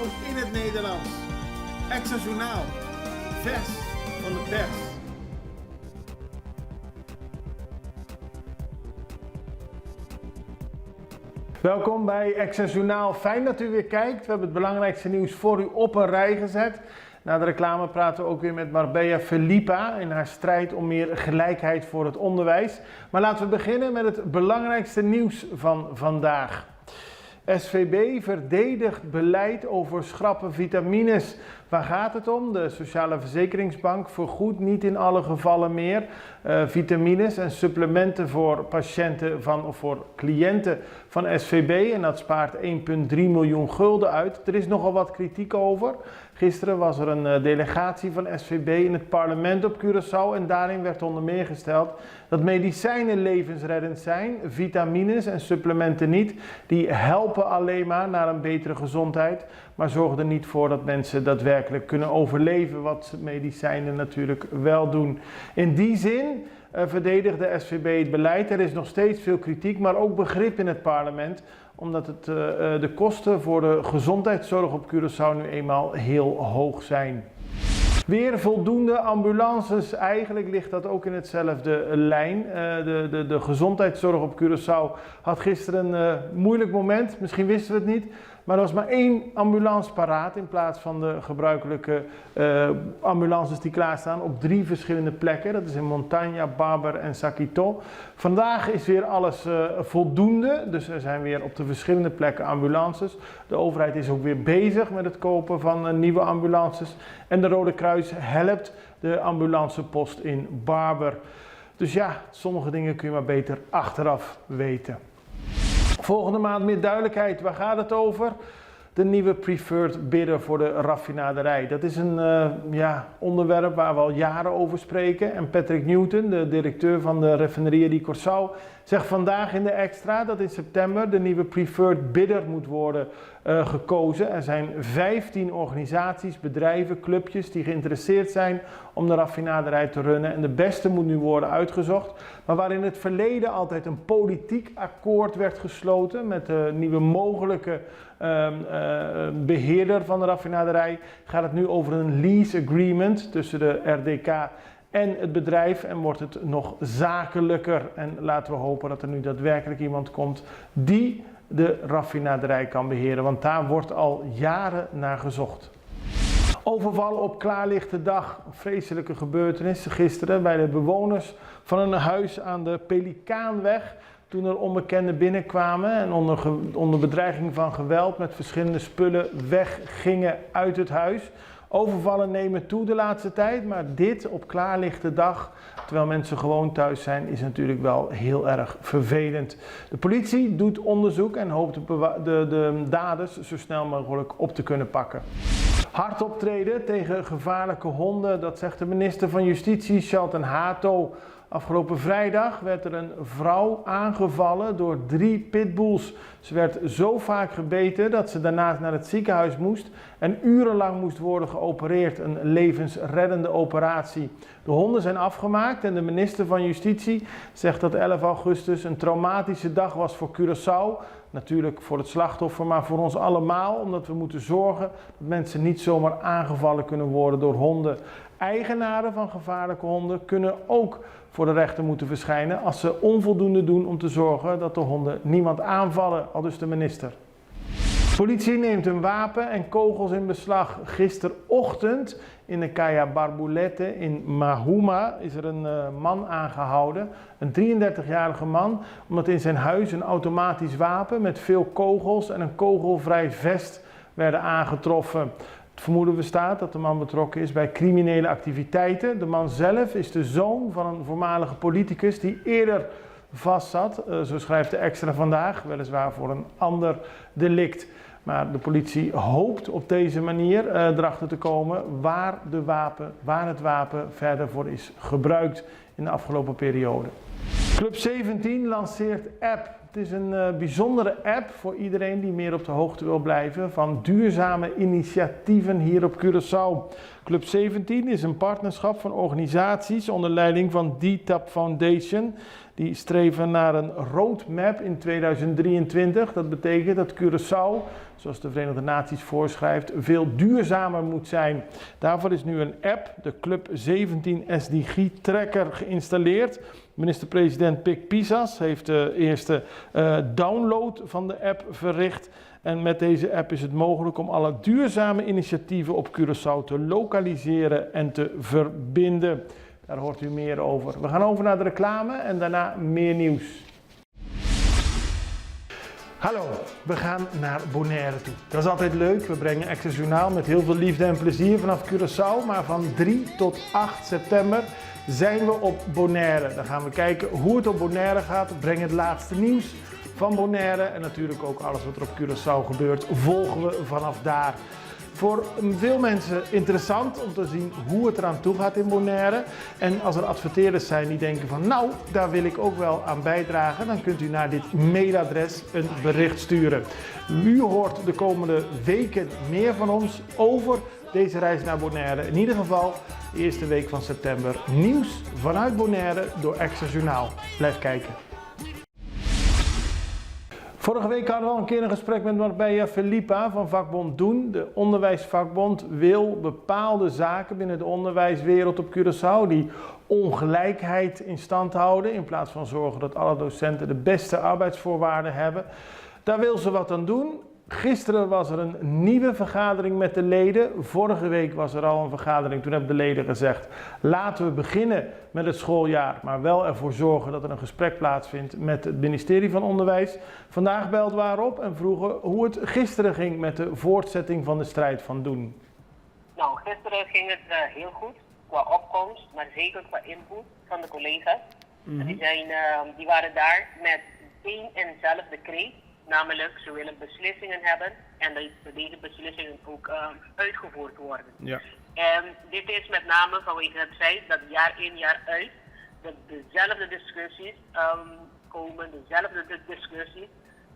In het Nederlands. Extra Journaal. Vers van de pers. Welkom bij Extra Journaal. Fijn dat u weer kijkt. We hebben het belangrijkste nieuws voor u op een rij gezet. Na de reclame praten we ook weer met Marbella Filippa in haar strijd om meer gelijkheid voor het onderwijs. Maar laten we beginnen met het belangrijkste nieuws van vandaag. SVB verdedigt beleid over schrappe vitamines. Waar gaat het om? De Sociale Verzekeringsbank vergoedt niet in alle gevallen meer vitamines en supplementen voor patiënten of voor cliënten van SVB. En dat spaart 1,3 miljoen gulden uit. Er is nogal wat kritiek over. Gisteren was er een delegatie van SVB in het parlement op Curaçao en daarin werd onder meer gesteld dat medicijnen levensreddend zijn, vitamines en supplementen niet. Die helpen alleen maar naar een betere gezondheid, maar zorgen er niet voor dat mensen daadwerkelijk kunnen overleven, wat medicijnen natuurlijk wel doen. In die zin verdedigt de SVB het beleid. Er is nog steeds veel kritiek, maar ook begrip in het parlement, omdat de kosten voor de gezondheidszorg op Curaçao nu eenmaal heel hoog zijn. Weer voldoende ambulances. Eigenlijk ligt dat ook in hetzelfde lijn. De gezondheidszorg op Curaçao had gisteren een moeilijk moment. Misschien wisten we het niet. Maar er was maar 1 ambulance paraat in plaats van de gebruikelijke ambulances die klaarstaan op 3 verschillende plekken. Dat is in Montaña, Barber en Saquito. Vandaag is weer alles voldoende. Dus er zijn weer op de verschillende plekken ambulances. De overheid is ook weer bezig met het kopen van nieuwe ambulances. En de Rode Kruis helpt de ambulancepost in Barber. Dus ja, sommige dingen kun je maar beter achteraf weten. Volgende maand meer duidelijkheid. Waar gaat het over? De nieuwe preferred bidder voor de raffinaderij. Dat is een onderwerp waar we al jaren over spreken. En Patrick Newton, de directeur van de Refineria di Curaçao, zegt vandaag in de Extra dat in september de nieuwe preferred bidder moet worden gekozen. Er zijn 15 organisaties, bedrijven, clubjes die geïnteresseerd zijn om de raffinaderij te runnen. En de beste moet nu worden uitgezocht. Maar waar in het verleden altijd een politiek akkoord werd gesloten met de nieuwe mogelijke beheerder van de raffinaderij, gaat het nu over een lease agreement tussen de RDK en het bedrijf en wordt het nog zakelijker. En laten we hopen dat er nu daadwerkelijk iemand komt die de raffinaderij kan beheren, want daar wordt al jaren naar gezocht. Overval op klaarlichte dag. Een vreselijke gebeurtenis gisteren bij de bewoners van een huis aan de Pelikaanweg. Toen er onbekenden binnenkwamen en onder bedreiging van geweld met verschillende spullen weggingen uit het huis. Overvallen nemen toe de laatste tijd, maar dit op klaarlichte dag, terwijl mensen gewoon thuis zijn, is natuurlijk wel heel erg vervelend. De politie doet onderzoek en hoopt de daders zo snel mogelijk op te kunnen pakken. Hard optreden tegen gevaarlijke honden, dat zegt de minister van Justitie, Shelton Hato. Afgelopen vrijdag werd er een vrouw aangevallen door 3 pitbulls. Ze werd zo vaak gebeten dat ze daarna naar het ziekenhuis moest en urenlang moest worden geopereerd. Een levensreddende operatie. De honden zijn afgemaakt en de minister van Justitie zegt dat 11 augustus een traumatische dag was voor Curaçao. Natuurlijk voor het slachtoffer, maar voor ons allemaal, omdat we moeten zorgen dat mensen niet zomaar aangevallen kunnen worden door honden. Eigenaren van gevaarlijke honden kunnen ook voor de rechter moeten verschijnen als ze onvoldoende doen om te zorgen dat de honden niemand aanvallen, aldus de minister. Politie neemt een wapen en kogels in beslag. Gisterochtend in de Caya Barbulete in Mahuma is er een man aangehouden. Een 33-jarige man, omdat in zijn huis een automatisch wapen met veel kogels en een kogelvrij vest werden aangetroffen. Het vermoeden bestaat dat de man betrokken is bij criminele activiteiten. De man zelf is de zoon van een voormalige politicus die eerder vastzat. Zo schrijft de Extra vandaag, weliswaar voor een ander delict. Maar de politie hoopt op deze manier erachter te komen waar het wapen verder voor is gebruikt in de afgelopen periode. Club 17 lanceert app. Het is een bijzondere app voor iedereen die meer op de hoogte wil blijven van duurzame initiatieven hier op Curaçao. Club 17 is een partnerschap van organisaties onder leiding van DTAP Foundation. Die streven naar een roadmap in 2023. Dat betekent dat Curaçao zoals de Verenigde Naties voorschrijft, veel duurzamer moet zijn. Daarvoor is nu een app, de Club 17 SDG Tracker, geïnstalleerd. Minister-president Pik Pisas heeft de eerste download van de app verricht. En met deze app is het mogelijk om alle duurzame initiatieven op Curaçao te lokaliseren en te verbinden. Daar hoort u meer over. We gaan over naar de reclame en daarna meer nieuws. Hallo, we gaan naar Bonaire toe. Dat is altijd leuk. We brengen Access Journaal met heel veel liefde en plezier vanaf Curaçao. Maar van 3 tot 8 september zijn we op Bonaire. Dan gaan we kijken hoe het op Bonaire gaat. We brengen het laatste nieuws van Bonaire. En natuurlijk ook alles wat er op Curaçao gebeurt, volgen we vanaf daar. Voor veel mensen interessant om te zien hoe het eraan toe gaat in Bonaire. En als er adverteerders zijn die denken van nou, daar wil ik ook wel aan bijdragen, dan kunt u naar dit mailadres een bericht sturen. U hoort de komende weken meer van ons over deze reis naar Bonaire. In ieder geval de eerste week van september. Nieuws vanuit Bonaire door Access Journaal. Blijf kijken. Vorige week hadden we al een keer een gesprek met Marbella Felipa van vakbond Doen. De onderwijsvakbond wil bepaalde zaken binnen de onderwijswereld op Curaçao die ongelijkheid in stand houden, in plaats van zorgen dat alle docenten de beste arbeidsvoorwaarden hebben. Daar wil ze wat aan doen. Gisteren was er een nieuwe vergadering met de leden. Vorige week was er al een vergadering. Toen hebben de leden gezegd, laten we beginnen met het schooljaar, maar wel ervoor zorgen dat er een gesprek plaatsvindt met het ministerie van Onderwijs. Vandaag belden we haar op en vroegen hoe het gisteren ging met de voortzetting van de strijd van Doen. Nou, gisteren ging het heel goed qua opkomst, maar zeker qua input van de collega's. Die waren daar met één en dezelfde kreet. Namelijk, ze willen beslissingen hebben en dat deze beslissingen ook uitgevoerd worden. Ja. En dit is met name vanwege het feit dat jaar in jaar uit dat dezelfde discussies komen, dezelfde discussies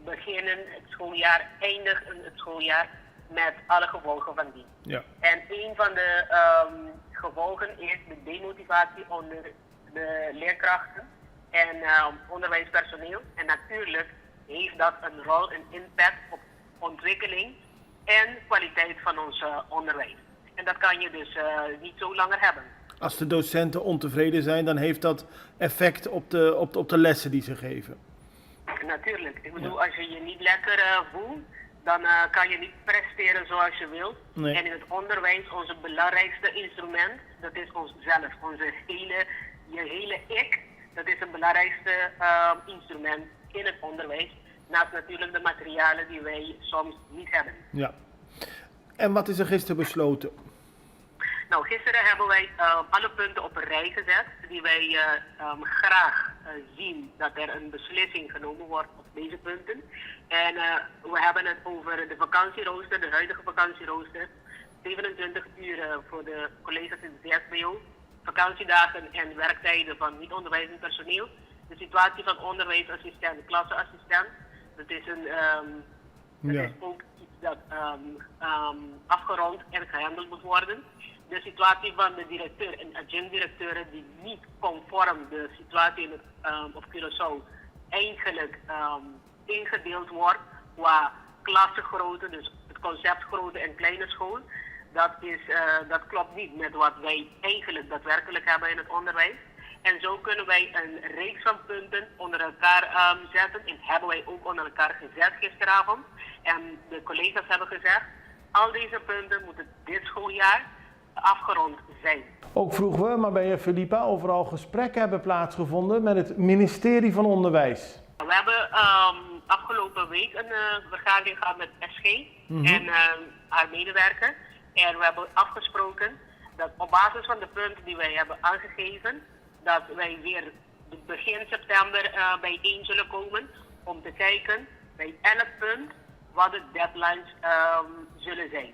beginnen het schooljaar, eindigen het schooljaar met alle gevolgen van die. Ja. En een van de gevolgen is de demotivatie onder de leerkrachten en onderwijspersoneel. En natuurlijk heeft dat een rol en impact op ontwikkeling en kwaliteit van ons onderwijs. En dat kan je dus niet zo langer hebben. Als de docenten ontevreden zijn, dan heeft dat effect op de lessen die ze geven. Natuurlijk. Ik bedoel, als je je niet lekker voelt, dan kan je niet presteren zoals je wilt. Nee. En in het onderwijs, onze belangrijkste instrument, dat is onszelf. Je hele ik, dat is het belangrijkste instrument in het onderwijs, naast natuurlijk de materialen die wij soms niet hebben. Ja. En wat is er gisteren besloten? Nou, gisteren hebben wij alle punten op een rij gezet die wij graag zien dat er een beslissing genomen wordt op deze punten. En we hebben het over de vakantierooster, de huidige vakantierooster, 27 uur voor de collega's in de CSBO, vakantiedagen en werktijden van niet-onderwijzend personeel. De situatie van onderwijsassistent, klasseassistent, dat is is ook iets dat afgerond en gehandeld moet worden. De situatie van de directeur en adjunct-directeuren die niet conform de situatie op Curaçao eigenlijk ingedeeld wordt qua klassengrootte, dus het concept grote en kleine school. Dat klopt niet met wat wij eigenlijk daadwerkelijk hebben in het onderwijs. En zo kunnen wij een reeks van punten onder elkaar zetten. En hebben wij ook onder elkaar gezet gisteravond. En de collega's hebben gezegd, al deze punten moeten dit schooljaar afgerond zijn. Ook vroegen we, maar bij Felipa, overal gesprekken hebben plaatsgevonden met het ministerie van Onderwijs. We hebben afgelopen week een vergadering gehad met SG en haar medewerker. En we hebben afgesproken dat op basis van de punten die wij hebben aangegeven, dat wij weer begin september bijeen zullen komen om te kijken bij elk punt wat de deadlines zullen zijn.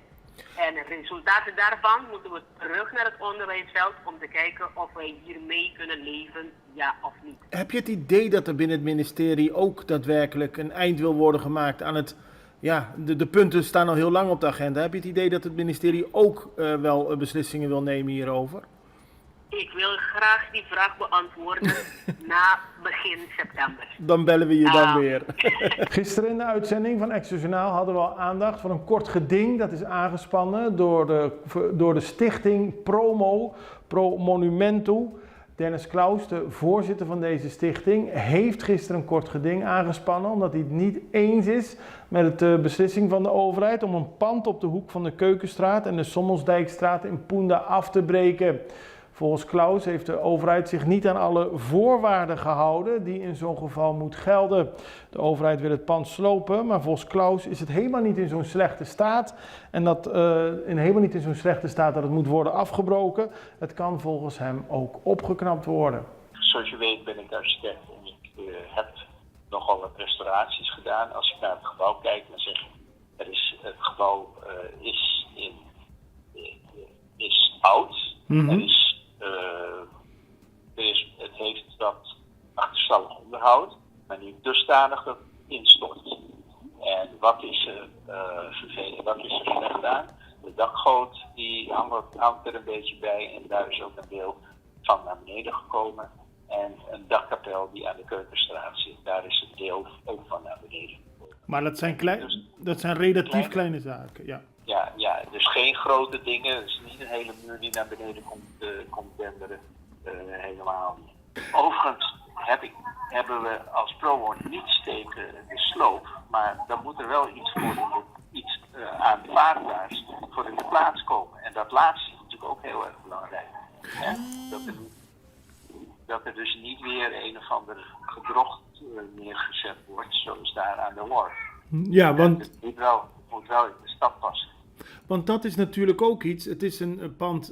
En de resultaten daarvan moeten we terug naar het onderwijsveld om te kijken of wij hiermee kunnen leven, ja of niet. Heb je het idee dat er binnen het ministerie ook daadwerkelijk een eind wil worden gemaakt aan het... Ja, de punten staan al heel lang op de agenda. Heb je het idee dat het ministerie ook wel beslissingen wil nemen hierover? Ik wil graag die vraag beantwoorden na begin september. Dan bellen we je dan weer. Gisteren in de uitzending van Extra Journaal hadden we al aandacht voor een kort geding. Dat is aangespannen door de stichting Pro Monumento. Dennis Klaus, de voorzitter van deze stichting, heeft gisteren een kort geding aangespannen omdat hij het niet eens is met de beslissing van de overheid om een pand op de hoek van de Keukenstraat en de Sommelsdijkstraat in Poenda af te breken. Volgens Klaus heeft de overheid zich niet aan alle voorwaarden gehouden die in zo'n geval moet gelden. De overheid wil het pand slopen, maar volgens Klaus is het helemaal niet in zo'n slechte staat. En helemaal niet in zo'n slechte staat dat het moet worden afgebroken. Het kan volgens hem ook opgeknapt worden. Zoals je weet ben ik architect en ik heb nogal wat restauraties gedaan. Als ik naar het gebouw kijk, dan zeg ik, het gebouw is oud. Mhm. Het heeft wat achterstallig onderhoud, maar niet dusdanig dat het instort. En wat is er vervelend, wat is er slecht aan? De dakgoot die hangt er een beetje bij en daar is ook een deel van naar beneden gekomen. En een dakkapel die aan de Keukenstraat zit, daar is een deel ook van naar beneden gekomen. Maar dat zijn relatief kleine zaken, ja. Ja, dus geen grote dingen. Het is niet een hele muur die naar beneden komt denderen. Helemaal niet. Overigens hebben we als ProWord niets tegen de sloop. Maar dan moet er wel iets aanvaardbaars voor in de plaats komen. En dat laatste is natuurlijk ook heel erg belangrijk. Hè? Dat er dus niet weer een of ander gedrocht neergezet wordt, zoals daar aan de Wharf. Ja, want Het moet wel in de stad passen. Want dat is natuurlijk ook iets. Het is een pand,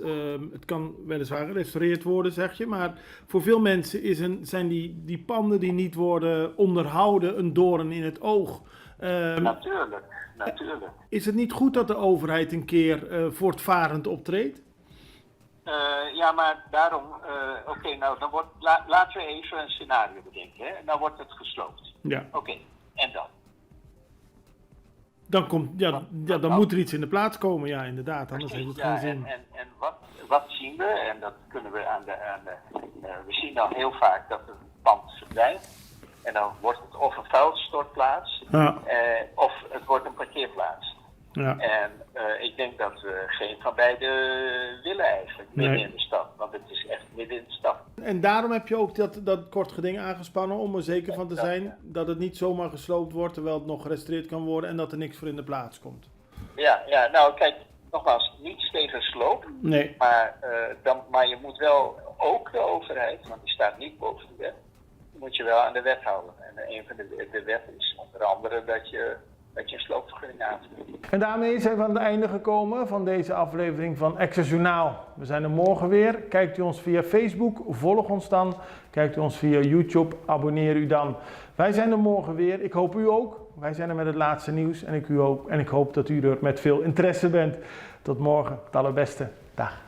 het kan weliswaar gerestaureerd worden, zeg je. Maar voor veel mensen zijn die panden die niet worden onderhouden een doorn in het oog. Natuurlijk. Is het niet goed dat de overheid een keer voortvarend optreedt? Ja, maar daarom, nou laten we even een scenario bedenken. Hè? Nou wordt het gesloopt. Ja. Oké, en dan? Dan moet er iets in de plaats komen, ja, inderdaad. Anders heeft het geen zin. En wat zien we? En dat kunnen we we zien dan heel vaak dat een pand verdwijnt. En dan wordt het of een vuilstortplaats, of het wordt een parkeerplaats. Ja. En ik denk dat we geen van beide willen eigenlijk, midden in de stad. Want het is echt midden in de stad. En daarom heb je ook dat kort geding aangespannen om er zeker van te zijn dat het niet zomaar gesloopt wordt terwijl het nog gerestaureerd kan worden en dat er niks voor in de plaats komt. Ja, nou kijk, nogmaals, niets tegen sloop. Nee. Maar je moet wel ook de overheid, want die staat niet boven de wet, moet je wel aan de wet houden. En een van de wet is onder andere dat je een sloopvergunning aanvraagt. En daarmee zijn we aan het einde gekomen van deze aflevering van Extra Journaal. We zijn er morgen weer. Kijkt u ons via Facebook, volg ons dan. Kijkt u ons via YouTube, abonneer u dan. Wij zijn er morgen weer. Ik hoop u ook. Wij zijn er met het laatste nieuws en ik hoop dat u er met veel interesse bent. Tot morgen. Het allerbeste. Dag.